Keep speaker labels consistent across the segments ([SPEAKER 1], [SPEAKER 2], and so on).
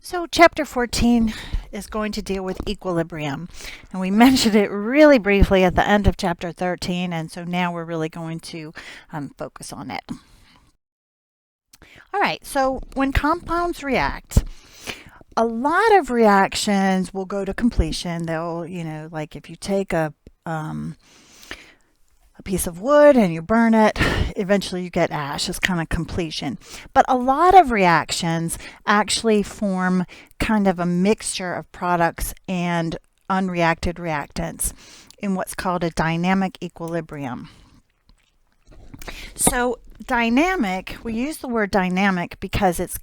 [SPEAKER 1] So chapter 14 is going to deal with equilibrium. And we mentioned it really briefly at the end of chapter 13, and so now we're really going to focus on it. All right, so when compounds react, a lot of reactions will go to completion. They'll, like if you take a piece of wood and you burn it, eventually you get ash. It's kind of completion. But a lot of reactions actually form kind of a mixture of products and unreacted reactants in what's called a dynamic equilibrium. So dynamic, we use the word dynamic because it's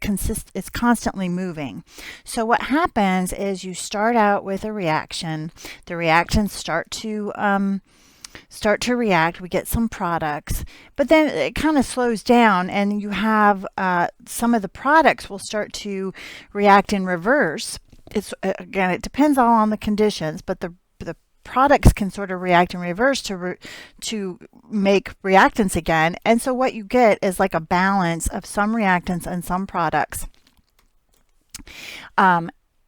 [SPEAKER 1] constantly moving. So what happens is you start out with a reaction. The reactions start to react. We get some products, but then it kind of slows down, and you have some of the products will start to react in reverse. It's again, it depends all on the conditions, but the products can sort of react in reverse to make reactants again. And so what you get is like a balance of some reactants and some products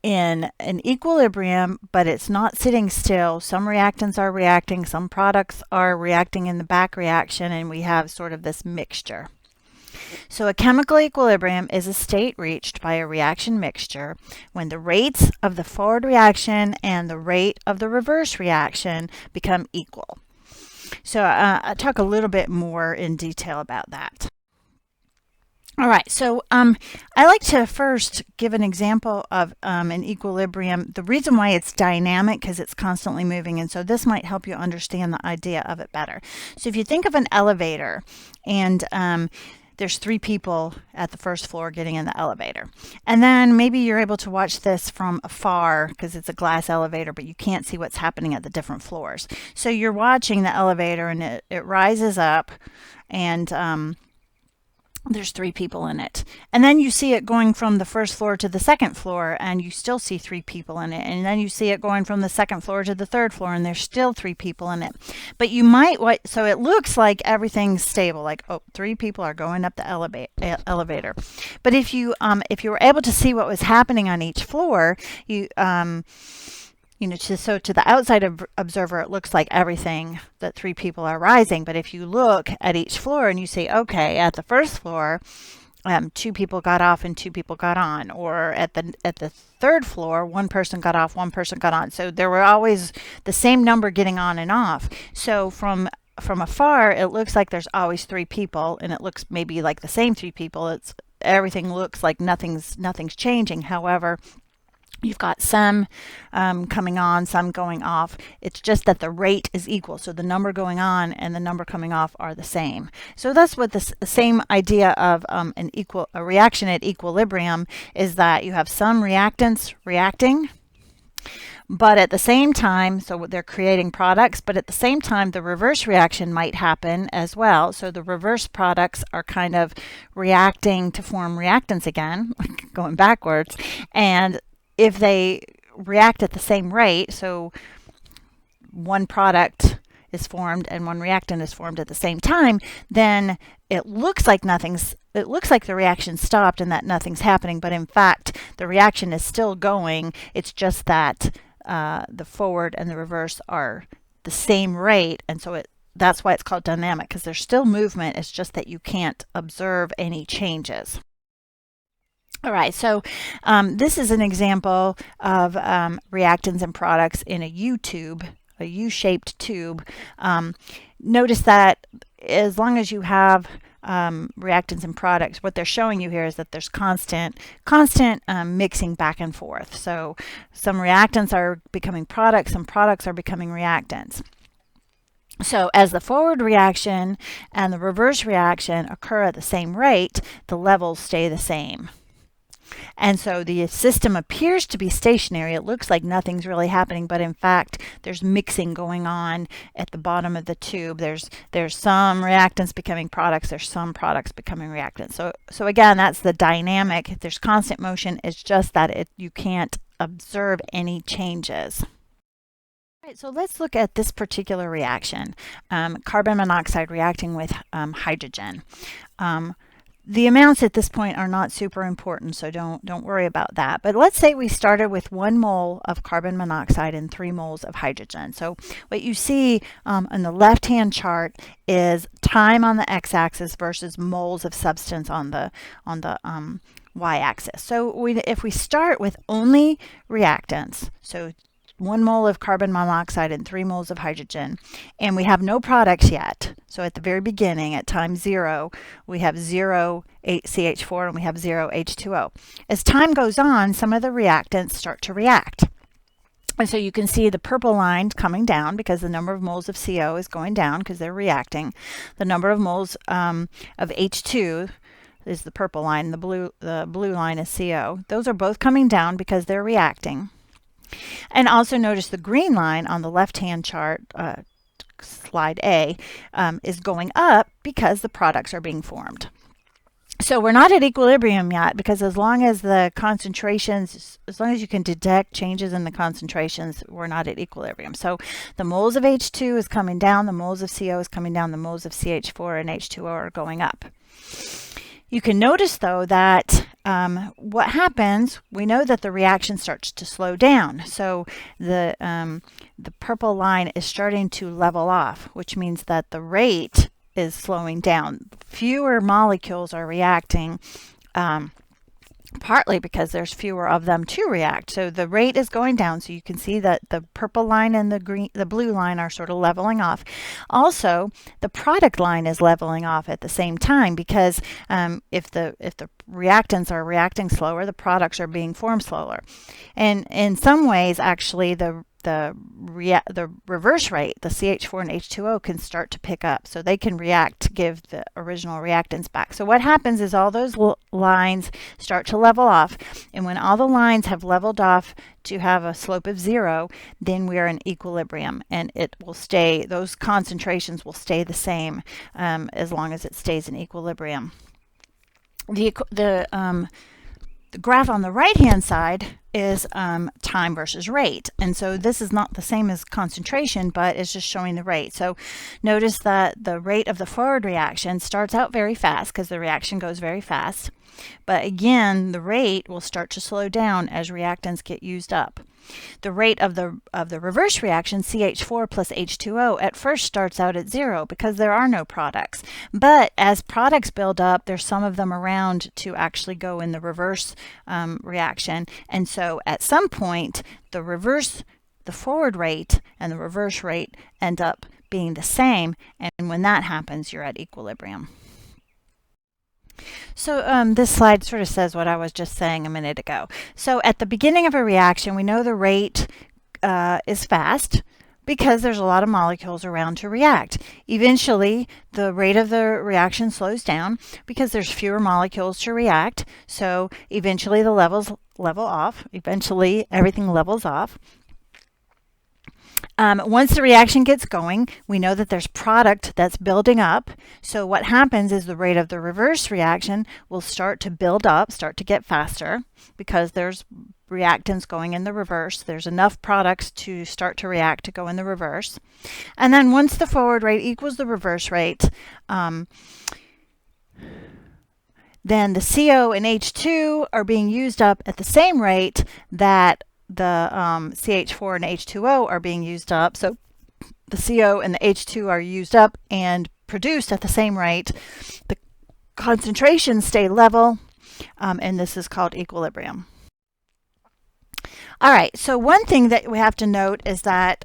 [SPEAKER 1] in an equilibrium, but it's not sitting still. Some reactants are reacting, some products are reacting in the back reaction, and we have sort of this mixture. So a chemical equilibrium is a state reached by a reaction mixture when the rates of the forward reaction and the rate of the reverse reaction become equal. So I'll talk a little bit more in detail about that. All right, so I like to first give an example of an equilibrium. The reason why it's dynamic because it's constantly moving, and so this might help you understand the idea of it better. So if you think of an elevator, and there's 3 people at the first floor getting in the elevator. And then maybe you're able to watch this from afar because it's a glass elevator, but you can't see what's happening at the different floors. So you're watching the elevator and it rises up, and there's 3 people in it. And then you see it going from the first floor to the second floor, and you still see 3 people in it. And then you see it going from the second floor to the third floor, and there's still 3 people in it. But you might, so it looks like everything's stable, like, oh, 3 people are going up the elevator. But if you were able to see what was happening on each floor, so to the outside observer, it looks like everything that 3 people are rising. But if you look at each floor and you say, okay, at the first floor, 2 people got off and 2 people got on, or at the third floor, 1 person got off, 1 person got on. So there were always the same number getting on and off. So from afar, it looks like there's always 3 people, and it looks maybe like the same 3 people. Everything looks like nothing's changing. However, you've got some coming on, some going off. It's just that the rate is equal. So the number going on and the number coming off are the same. So that's what the same idea of a reaction at equilibrium is, that you have some reactants reacting, but at the same time, so they're creating products, but at the same time, the reverse reaction might happen as well. So the reverse products are kind of reacting to form reactants again, going backwards. And if they react at the same rate, so one product is formed and one reactant is formed at the same time, then it looks like the reaction stopped and that nothing's happening, but in fact the reaction is still going. It's just that the forward and the reverse are the same rate, and so that's why it's called dynamic, because there's still movement. It's just that you can't observe any changes. All right, so this is an example of reactants and products in a U-tube, a U-shaped tube. Notice that as long as you have reactants and products, what they're showing you here is that there's constant mixing back and forth. So some reactants are becoming products, some products are becoming reactants. So as the forward reaction and the reverse reaction occur at the same rate, the levels stay the same. And so the system appears to be stationary. It looks like nothing's really happening, but in fact, there's mixing going on at the bottom of the tube. There's some reactants becoming products. There's some products becoming reactants. So again, that's the dynamic. There's constant motion. It's just that you can't observe any changes. All right, so let's look at this particular reaction. Carbon monoxide reacting with hydrogen. the amounts at this point are not super important, so don't worry about that. But let's say we started with 1 mole of carbon monoxide and 3 moles of hydrogen. So what you see on the left-hand chart is time on the x-axis versus moles of substance on the y-axis. So if we start with only reactants, so 1 mole of carbon monoxide and 3 moles of hydrogen, and we have no products yet. So at the very beginning, at time 0, we have 0 CH4 and we have 0 H2O. As time goes on, some of the reactants start to react. And so you can see the purple line coming down because the number of moles of CO is going down because they're reacting. The number of moles of H2 is the purple line, the blue line is CO. Those are both coming down because they're reacting. And also notice the green line on the left-hand chart, slide A, is going up because the products are being formed. So we're not at equilibrium yet because as long as the concentrations, as long as you can detect changes in the concentrations, we're not at equilibrium. So the moles of H2 is coming down, the moles of CO is coming down, the moles of CH4 and H2O are going up. You can notice, though, that what happens, we know that the reaction starts to slow down. So the purple line is starting to level off, which means that the rate is slowing down. Fewer molecules are reacting, partly because there's fewer of them to react. So the rate is going down. So you can see that the purple line and the blue line are sort of leveling off. Also, the product line is leveling off at the same time because if the reactants are reacting slower, the products are being formed slower. And in some ways, actually, the reverse rate, the CH4 and H2O, can start to pick up. So they can react to give the original reactants back. So what happens is all those lines start to level off. And when all the lines have leveled off to have a slope of 0, then we are in equilibrium. And it will stay, those concentrations will stay the same as long as it stays in equilibrium. The graph on the right-hand side is time versus rate. And so this is not the same as concentration, but it's just showing the rate. So notice that the rate of the forward reaction starts out very fast because the reaction goes very fast. But again, the rate will start to slow down as reactants get used up. The rate of the reverse reaction, CH4 plus H2O, at first starts out at 0 because there are no products. But as products build up, there's some of them around to actually go in the reverse reaction. And so at some point, the forward rate and the reverse rate end up being the same. And when that happens, you're at equilibrium. So this slide sort of says what I was just saying a minute ago. So at the beginning of a reaction, we know the rate is fast because there's a lot of molecules around to react. Eventually, the rate of the reaction slows down because there's fewer molecules to react. So eventually the levels level off. Eventually, everything levels off. Once the reaction gets going, we know that there's product that's building up. So what happens is the rate of the reverse reaction will start to build up, start to get faster because there's reactants going in the reverse. There's enough products to start to react to go in the reverse. And then once the forward rate equals the reverse rate, then the CO and H2 are being used up at the same rate that the CH4 and H2O are being used up. So the CO and the H2 are used up and produced at the same rate. The concentrations stay level, and this is called equilibrium. All right, so one thing that we have to note is that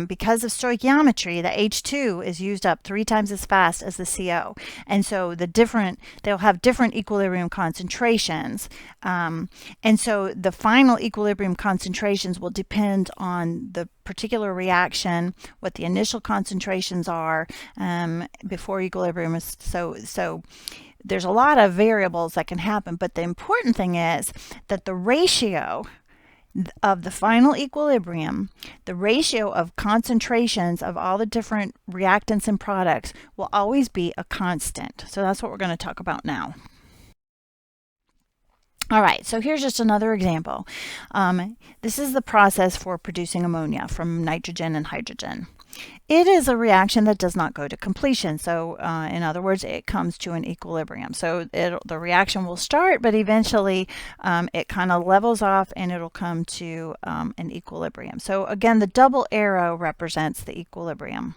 [SPEAKER 1] because of stoichiometry, the H2 is used up 3 times as fast as the CO. And so they'll have different equilibrium concentrations. And so the final equilibrium concentrations will depend on the particular reaction, what the initial concentrations are before equilibrium is so there's a lot of variables that can happen, but the important thing is that the ratio of the final equilibrium, the ratio of concentrations of all the different reactants and products will always be a constant. So that's what we're going to talk about now. All right, so here's just another example. This is the process for producing ammonia from nitrogen and hydrogen. It is a reaction that does not go to completion. So in other words, it comes to an equilibrium. So the reaction will start, but eventually it kind of levels off and it'll come to an equilibrium. So again, the double arrow represents the equilibrium.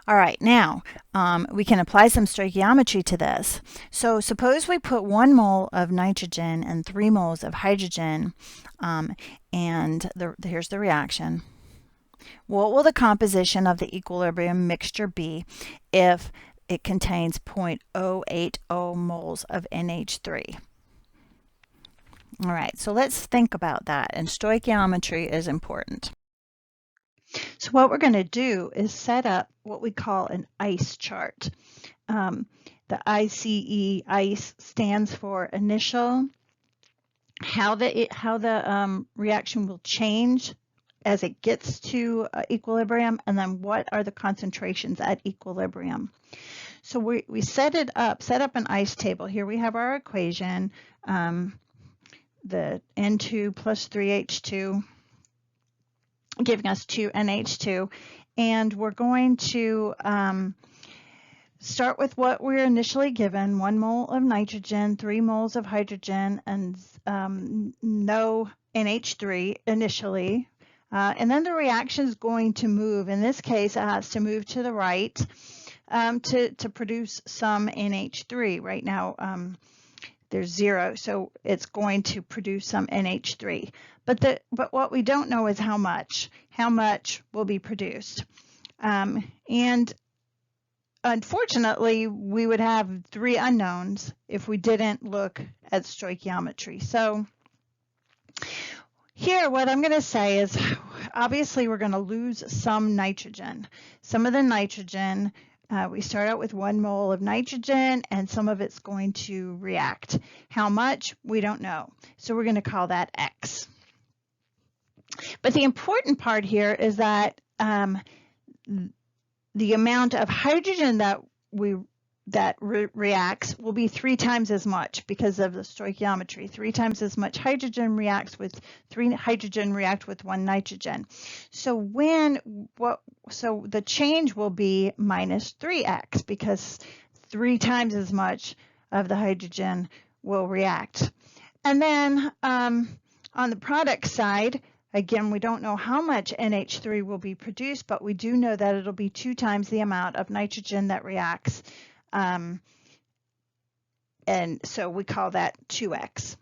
[SPEAKER 1] All right, now we can apply some stoichiometry to this. So suppose we put 1 mole of nitrogen and 3 moles of hydrogen, and here's the reaction. What will the composition of the equilibrium mixture be if it contains 0.080 moles of NH3? All right, so let's think about that, and stoichiometry is important. So what we're going to do is set up what we call an ICE chart. The ICE stands for initial, how the reaction will change as it gets to equilibrium, and then what are the concentrations at equilibrium. So we set up an ICE table. Here we have our equation, the N2 plus 3H2 giving us 2 NH2, and we're going to start with what we're initially given: 1 mole of nitrogen, 3 moles of hydrogen, and no NH3 initially. And then the reaction is going to move. In this case, it has to move to the right to produce some NH3. Right now, there's 0, so it's going to produce some NH3. But what we don't know is how much will be produced. And unfortunately, we would have 3 unknowns if we didn't look at stoichiometry. So here, what I'm going to say is, obviously, we're going to lose some nitrogen. Some of the nitrogen, we start out with 1 mole of nitrogen, and some of it's going to react. How much? We don't know. So we're going to call that X. But the important part here is that the amount of hydrogen that reacts will be 3 times as much because of the stoichiometry. 3 times as much hydrogen reacts with 3 hydrogen react with 1 nitrogen. So the change will be minus 3x because 3 times as much of the hydrogen will react. And then on the product side, again, we don't know how much NH3 will be produced, but we do know that it'll be 2 times the amount of nitrogen that reacts. And so we call that 2x.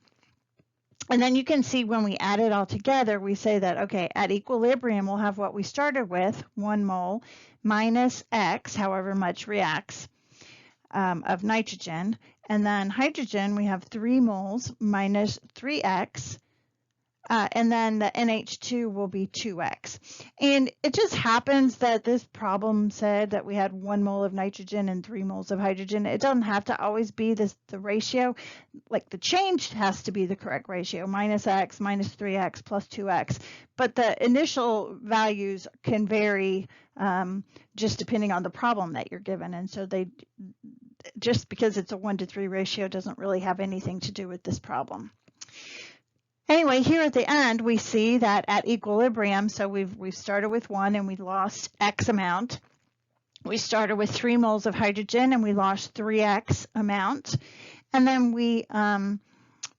[SPEAKER 1] And then you can see when we add it all together, we say that, okay, at equilibrium, we'll have what we started with, 1 mole minus x, however much reacts, of nitrogen. And then hydrogen, we have 3 moles minus 3x. And then the NH2 will be 2x. And it just happens that this problem said that we had 1 mole of nitrogen and 3 moles of hydrogen. It doesn't have to always be the ratio. Like the change has to be the correct ratio, minus x, minus 3x, plus 2x. But the initial values can vary just depending on the problem that you're given. And so just because it's a 1-to-3 ratio doesn't really have anything to do with this problem. Anyway, here at the end, we see that at equilibrium, so we've started with 1 and we lost X amount. We started with 3 moles of hydrogen and we lost 3X amount. And then we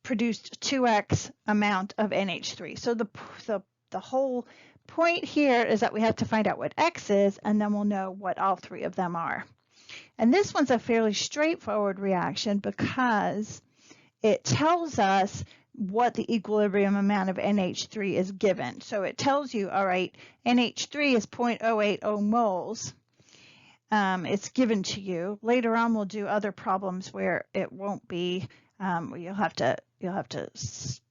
[SPEAKER 1] produced 2X amount of NH3. So the whole point here is that we have to find out what X is, and then we'll know what all 3 of them are. And this one's a fairly straightforward reaction because it tells us what the equilibrium amount of NH3 is given. So it tells you, all right, NH3 is 0.080 moles. It's given to you. Later on, we'll do other problems where it won't be. You'll have to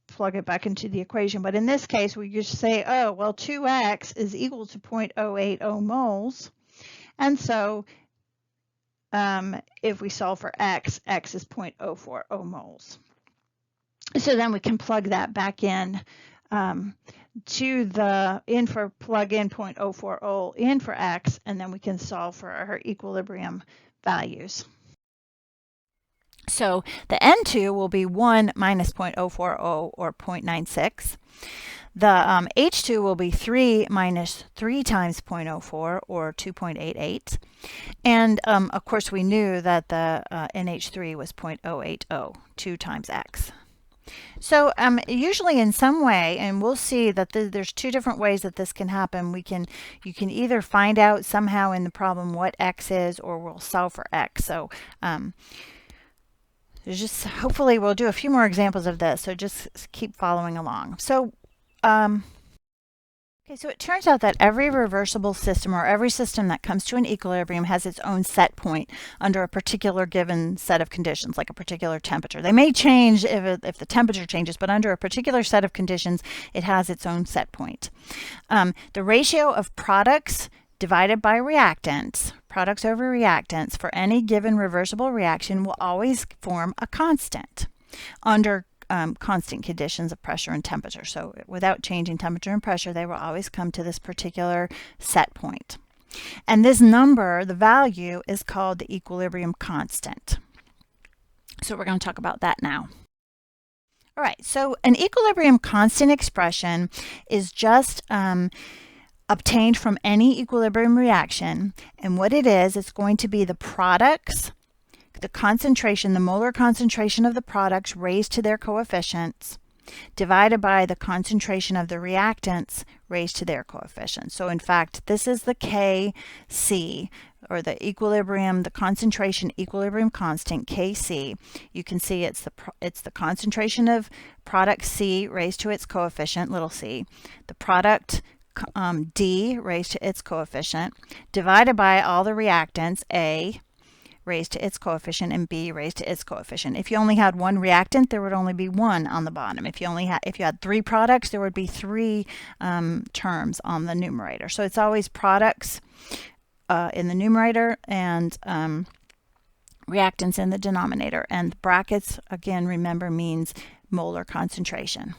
[SPEAKER 1] plug it back into the equation. But in this case, we just say, oh, well, 2x is equal to 0.080 moles. And so if we solve for x, x is 0.040 moles. So then we can plug that back in to the plug in 0.040 in for x, and then we can solve for our equilibrium values. So the N2 will be 1 minus 0.040 or 0.96. The H2 will be 3 minus 3 times 0.04 or 2.88. And of course we knew that the NH3 was 0.080, 2 times X. So usually in some way, and we'll see that there's two different ways that this can happen. You can either find out somehow in the problem what X is, or we'll solve for X. So just hopefully we'll do a few more examples of this. So just keep following along. So okay, so it turns out that every reversible system, or every system that comes to an equilibrium, has its own set point under a particular given set of conditions, like a particular temperature. They may change if the temperature changes, but under a particular set of conditions, it has its own set point. The ratio of products divided by reactants, products over reactants, for any given reversible reaction will always form a constant under constant conditions of pressure and temperature. So without changing temperature and pressure, they will always come to this particular set point. And this number, the value, is called the equilibrium constant. So we're going to talk about that now. All right, so an equilibrium constant expression is just obtained from any equilibrium reaction. And what it is, it's going to be the products, the concentration, the molar concentration of the products raised to their coefficients, divided by the concentration of the reactants raised to their coefficients. So in fact, this is the Kc, or the equilibrium, the concentration equilibrium constant, Kc. You can see it's the concentration of product C raised to its coefficient, little c, the product D raised to its coefficient, divided by all the reactants, A raised to its coefficient and B raised to its coefficient. If you only had one reactant, there would only be one on the bottom. If you had three products, there would be three terms on the numerator. So it's always products in the numerator and reactants in the denominator. And brackets, again, remember, means molar concentration.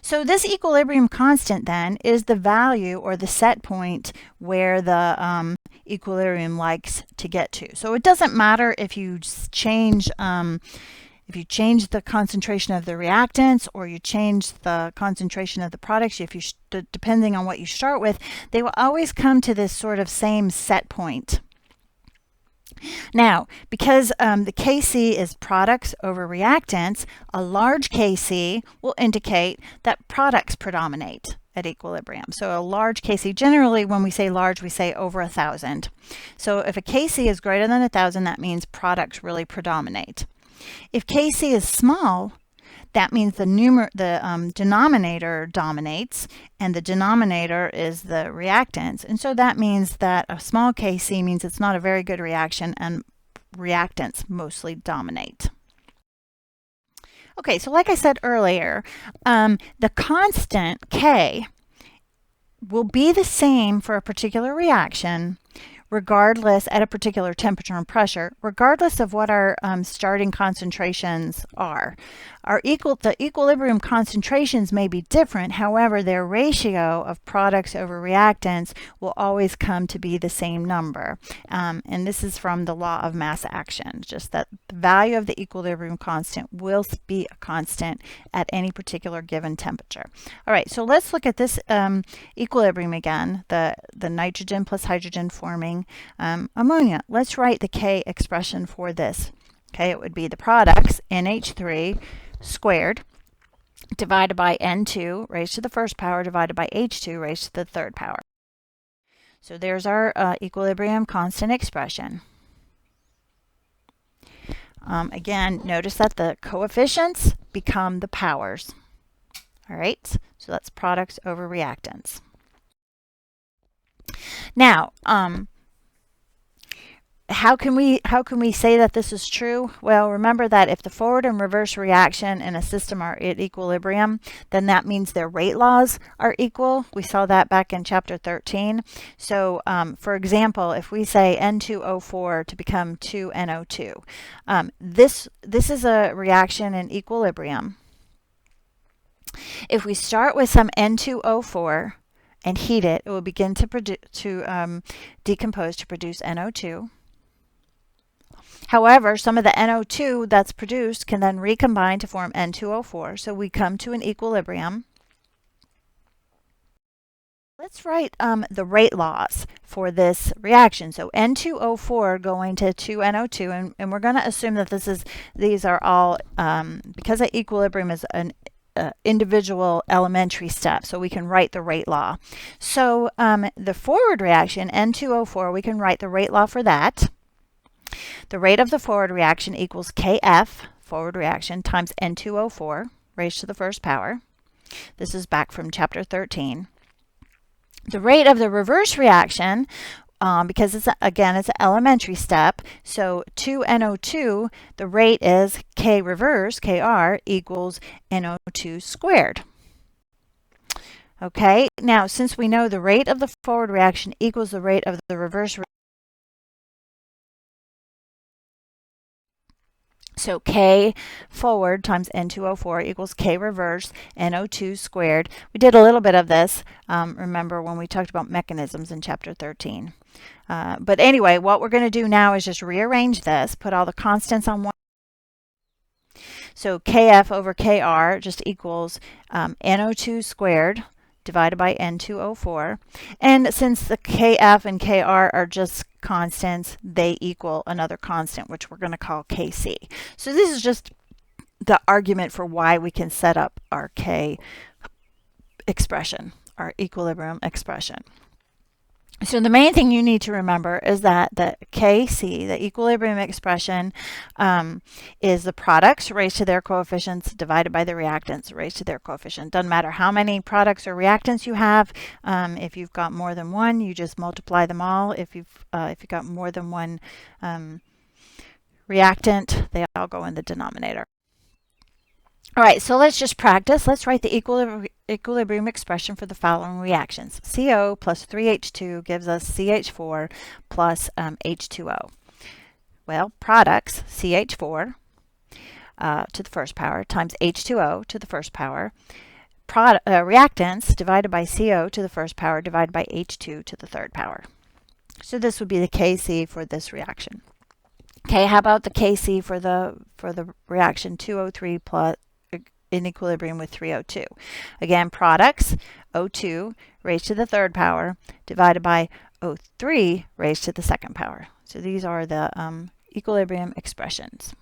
[SPEAKER 1] So this equilibrium constant then is the value, or the set point, where the equilibrium likes to get to. So it doesn't matter if you change the concentration of the reactants, or you change the concentration of the products. Depending on what you start with, they will always come to this sort of same set point. Now, because the Kc is products over reactants, a large Kc will indicate that products predominate at equilibrium. So a large Kc, generally when we say large, we say over 1,000. So if a Kc is greater than 1,000, that means products really predominate. If Kc is small, that means the denominator dominates, and the denominator is the reactants. And so that means that a small Kc means it's not a very good reaction, and reactants mostly dominate. Okay, so like I said earlier, the constant K will be the same for a particular reaction, regardless, at a particular temperature and pressure, regardless of what our starting concentrations are. The equilibrium concentrations may be different, however, their ratio of products over reactants will always come to be the same number. And this is from the law of mass action, just that the value of the equilibrium constant will be a constant at any particular given temperature. All right, so let's look at this equilibrium again, the nitrogen plus hydrogen forming ammonia. Let's write the K expression for this. Okay, it would be the products, NH3 squared, divided by N2 raised to the first power, divided by H2 raised to the third power. So there's our equilibrium constant expression. Again, notice that the coefficients become the powers. All right, so that's products over reactants. Now, how can we say that this is true? Well, remember that if the forward and reverse reaction in a system are at equilibrium, then that means their rate laws are equal. We saw that back in chapter 13. So, for example, if we say N2O4 to become 2NO2, this is a reaction in equilibrium. If we start with some N2O4 and heat it, it will begin to decompose to produce NO2. However, some of the NO2 that's produced can then recombine to form N2O4. So we come to an equilibrium. Let's write the rate laws for this reaction. So N2O4 going to 2NO2, and we're going to assume that these are all, because the equilibrium is an individual elementary step, so we can write the rate law. So the forward reaction, N2O4, we can write the rate law for that. The rate of the forward reaction equals Kf, forward reaction, times N2O4, raised to the first power. This is back from chapter 13. The rate of the reverse reaction, because it's an elementary step, so 2NO2, the rate is K reverse, Kr, equals NO2 squared. Okay, now since we know the rate of the forward reaction equals the rate of the reverse reaction, so K forward times N2O4 equals K reverse NO2 squared. We did a little bit of this, remember, when we talked about mechanisms in chapter 13. But anyway, what we're going to do now is just rearrange this, put all the constants on one. So Kf over Kr just equals NO2 squared divided by N2O4. And since the Kf and Kr are just constants, they equal another constant, which we're going to call Kc. So this is just the argument for why we can set up our K expression, our equilibrium expression. So the main thing you need to remember is that the Kc, the equilibrium expression, is the products raised to their coefficients divided by the reactants raised to their coefficient. Doesn't matter how many products or reactants you have. If you've got more than one, you just multiply them all. If you've got more than one reactant, they all go in the denominator. All right, so let's just practice. Let's write the equilibrium expression for the following reactions. CO plus 3H2 gives us CH4 plus H2O. Well, products, CH4 to the first power times H2O to the first power. Reactants divided by CO to the first power divided by H2 to the third power. So this would be the Kc for this reaction. Okay, how about the Kc for the reaction 2O3 plus in equilibrium with 3O2. Again, products, O2 raised to the third power divided by O3 raised to the second power. So these are the equilibrium expressions.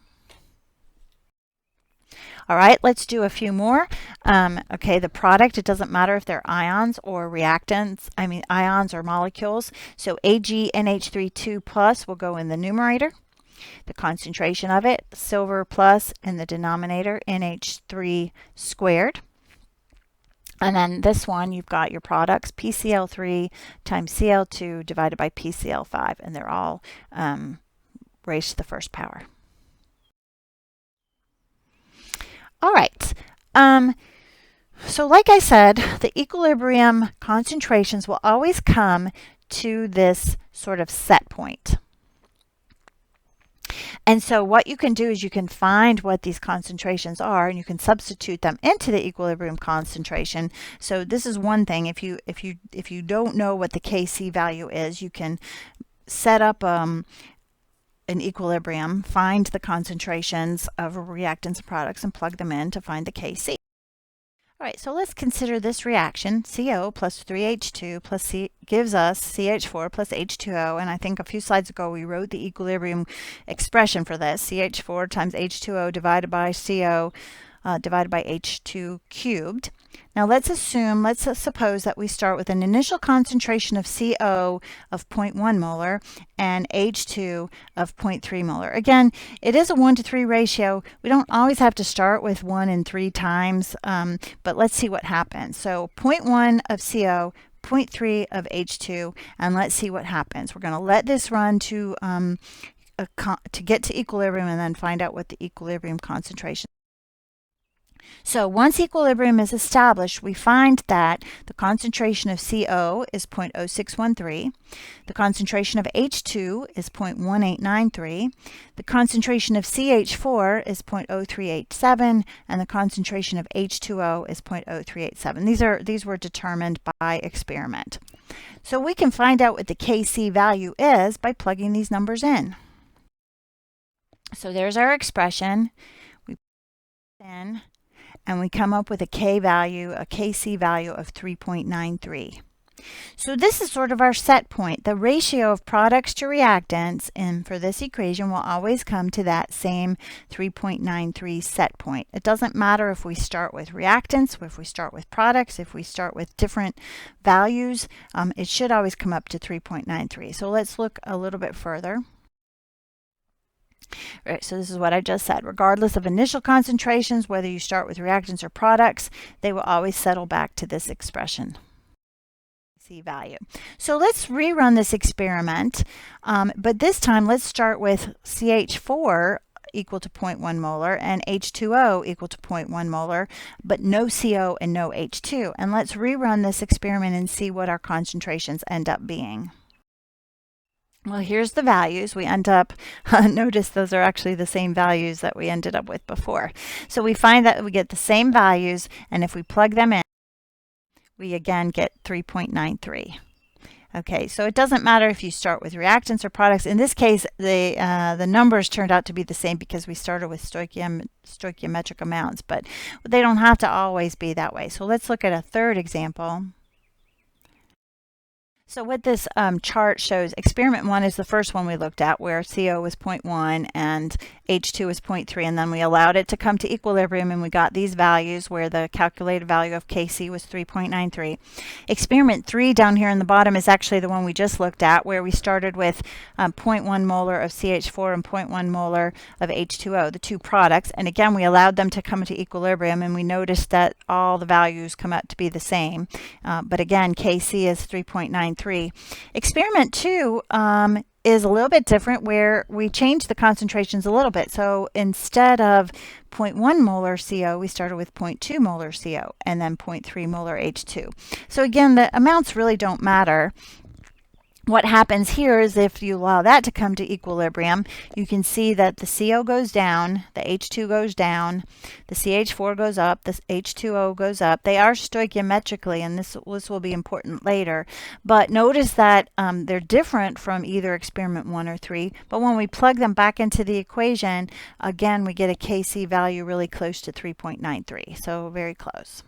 [SPEAKER 1] All right, let's do a few more. Okay, the product, it doesn't matter if they're ions or reactants, ions or molecules. So AgNH3 2+ will go in the numerator. The concentration of it, silver plus in the denominator, NH3 squared. And then this one, you've got your products, PCl3 times Cl2 divided by PCl5, and they're all raised to the first power. All right. So like I said, the equilibrium concentrations will always come to this sort of set point. And so what you can do is you can find what these concentrations are, and you can substitute them into the equilibrium concentration. So this is one thing. If you don't know what the Kc value is, you can set up an equilibrium, find the concentrations of reactants and products, and plug them in to find the Kc. All right, so let's consider this reaction. CO plus 3H2 plus C gives us CH4 plus H2O. And I think a few slides ago we wrote the equilibrium expression for this. CH4 times H2O divided by CO divided by H2 cubed. Now let's suppose that we start with an initial concentration of CO of 0.1 molar and H2 of 0.3 molar. Again, it is a 1-to-3 ratio. We don't always have to start with 1 and 3 times, but let's see what happens. So 0.1 of CO, 0.3 of H2, and let's see what happens. We're going to let this run to get to equilibrium and then find out what the equilibrium concentration. So once equilibrium is established, we find that the concentration of CO is 0.0613, the concentration of H2 is 0.1893, the concentration of CH4 is 0.0387, and the concentration of H2O is 0.0387. These were determined by experiment. So we can find out what the Kc value is by plugging these numbers in. So there's our expression. We put it in, and we come up with a K value, a Kc value of 3.93. So this is sort of our set point. The ratio of products to reactants, and for this equation, will always come to that same 3.93 set point. It doesn't matter if we start with reactants, if we start with products, if we start with different values, it should always come up to 3.93. So let's look a little bit further. Right, so this is what I just said. Regardless of initial concentrations, whether you start with reactants or products, they will always settle back to this expression. Value. So let's rerun this experiment, but this time let's start with CH4 equal to 0.1 molar and H2O equal to 0.1 molar, but no CO and no H2. And let's rerun this experiment and see what our concentrations end up being. Well, here's the values. We end up, notice those are actually the same values that we ended up with before. So we find that we get the same values, and if we plug them in, we again get 3.93. Okay, so it doesn't matter if you start with reactants or products. In this case, the numbers turned out to be the same because we started with stoichiometric amounts, but they don't have to always be that way. So let's look at a third example. So what this chart shows, experiment 1 is the first one we looked at, where CO was 0.1 and H2 was 0.3, and then we allowed it to come to equilibrium, and we got these values where the calculated value of Kc was 3.93. Experiment 3 down here in the bottom is actually the one we just looked at, where we started with 0.1 molar of CH4 and 0.1 molar of H2O, the two products, and again we allowed them to come to equilibrium, and we noticed that all the values come out to be the same, but again Kc is 3.93. Experiment 2 is a little bit different, where we changed the concentrations a little bit. So instead of 0.1 molar CO, we started with 0.2 molar CO and then 0.3 molar H2. So again, the amounts really don't matter. What happens here is if you allow that to come to equilibrium, you can see that the CO goes down, the H2 goes down, the CH4 goes up, the H2O goes up. They are stoichiometrically, and this will be important later. But notice that they're different from either experiment 1 or 3. But when we plug them back into the equation, again, we get a Kc value really close to 3.93. So very close.